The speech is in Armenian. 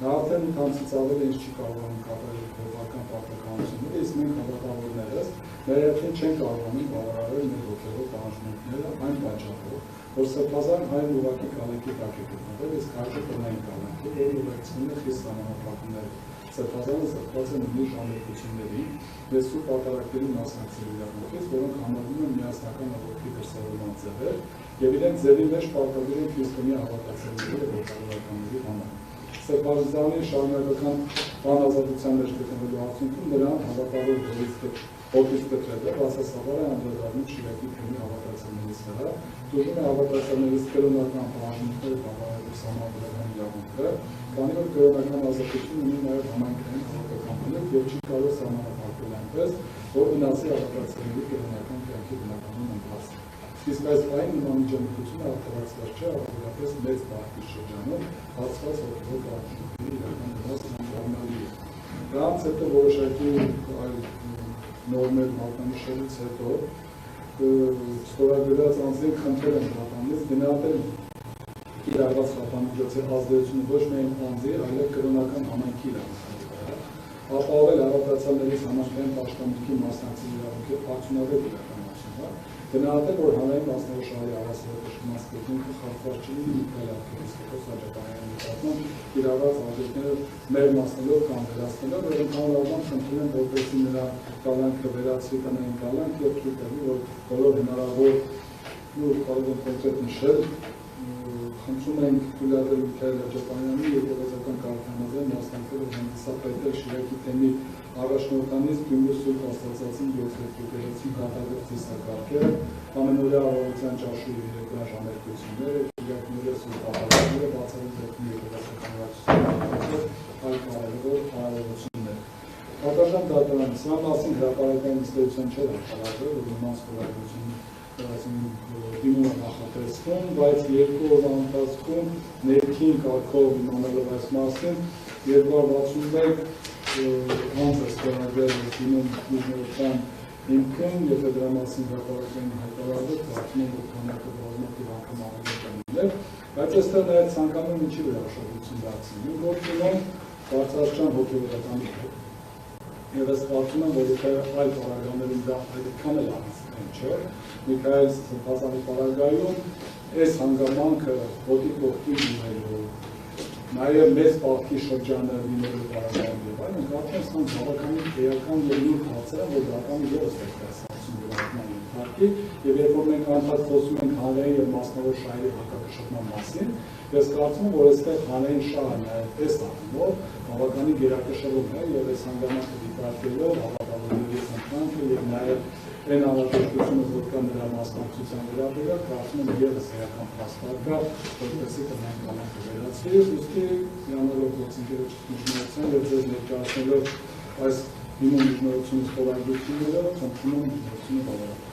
Նա արդեն ընդհանցից ավել ինչ չի կարողանում կատարել հովական պարտականությունները, իսկ մենք հավատավորներս մեր երթին չեն կարողանում բավարարել մեր ոգևոր պահանջմունքները այն պատճառով, որ Սրբազան հայրն ուղղակի կալանքի տակ է գտնվել, իսկ հայրը տնային կալանք է, որը ուղեկցվում է խիստ սահմանափակումներով։ Սրբազանը զրկված է նույնիսկ ժամանակությունների եւ սուրբ ապարակների մասնակցելու իրավունքից, որոնք համարվում են միասնական աղոթքի դրսևորման ձևեր եւ իրենց ձևի մեջ պարտադիր են քրիստոնյա հավատացյալների եւ ողջունականների համար։ Սրբազանի շարունակական բանազատության մեջ գտնվելու արդյունքում նրան հավատալով հոգից կտրելը բացասաբար է անդրադառնում Շիրակի թեմի հավատացյալներից վրա, դժում է հավատացյալներից կրոնական պահանջները բավարարելու սահմանադրական իրավունքը, քանի որ կրոնական ազատություն ունի նաև համայնքային հավատական բնույթ եւ չի կարող սահմանափակվել այնպես, որ վնասի հավատացյալների կրոնական կյանքի բնականon ընթացքը։ Իսկ այս այն նման միջամտությունը արտահայտված չէ, առավելապես մեծ բախտի շրջանում հացված հոգևոր պահանջների իրական վնասն անբարնալի է։ Դրանց հետո որոշակի այլ նորմեր մատնանշելուց հետո ստորագրված անձին խնդրել են հրապանից գնահատել կիրառված հրապանիչոցի ազդեցությունը ոչ միայն անձի, այլև կրոնական համայնքի իրավունքների վրա, ապահովել հավատացյալների համայնքային պաշտամունքի մասնակցելու իրավունքի արդյունավետ իրականացումը, գնահատել, որ հանրային մասնաճյուղի առասարակշռված կենքը խախտված չի լինի Միքայել arczepiskopos Աջափարյանի նկատմամբ կիրառված ազդեցները մեր մասնելով կամ վերացնելով, որ ընդհանրապես խնդրում են որպեսզի նրա կալանքը վերացվի տնային կալանք եւ թույլ տվի, որ բոլոր հնարավոր ու կարող են կոնկրետ նշել խնդրում ենք թույլատրել Միքայել Աջափարյանի եկեղեցական կարգավորման մասնակցել հանդիսապետել Շիրակի թեմի առաջնորդանից Գյումրու Սուրբ Աստվածածին եկեղեցի կատարող ծիսակարգերը, ամենօրյա առողջության ճաշույի երեկոյան ժամերկությունները, Շիրակները Սուրբ ապարատները, բացառիկ դեպքում եկեղեցական վարչության այլ կարևոր հարաբերություններ։ Պատաշան դատարանը սրա մասին հրապարակային նստեցության չէր հրապարակվել, որ նման ստորագրություն դիմումը նախատեսվում, բայց երկու օրվա ընթացքում ներքին կարգով իմանալով այս մասին 261 անձ է ստորագրել դիմում միջնորդության հիմքին, եթե դրա մասին հրապարակային հայտարարվել, կարծում եմ, որ քանակը բազմաթիվ անգամ ավելի կլիներ, բայց այստեղ նաև ցանկանում ինչի վրա ուշադրություն դարձնելու, որ կինոն բարձրացան հոգևորականի հետ։ Եվ ես կարծում եմ, որ եթե այլ պարագաներում դա այդքան էլ առանցքային չէ, Միքայել Սրբազանի պարագայում այս հանգամանքը ոտի կողքի լինելու, նաև մեծ պարտքի շրջանը լինելու պարագայում եւ այլն, կարծում եմ, սրանք բավականին էական եւ նույն հարցեր են, որ դրական ևս ներկայացնում վերաբերական ենթարկի, եւ երբ որ մենք անդադ խոսում ենք հանրային եւ մասնավոր շահերի հակակշռման մասին, ես կարծում եմ, որ այստեղ հանրային շահը նաև այս առումով բավականին գերակշռում է եւ այս հանգամանքը դիտարկելով հավատալիների սնկանքը եւ նաև այն անհրաժեշտությունը, որ կա նրա մասնակցության վերաբերյալ, կարծում եմ ևս էական փաստարկ կա, որպեսզի տնային կալանքը վերացվի, ուստի հիանալով գործընկերոջ միջնորդության եւ ձեզ ներկայացնելով այս հիմա միջնորդությունից խորագրությունները, խնդրում եմ միջնորդությունը բավարարել։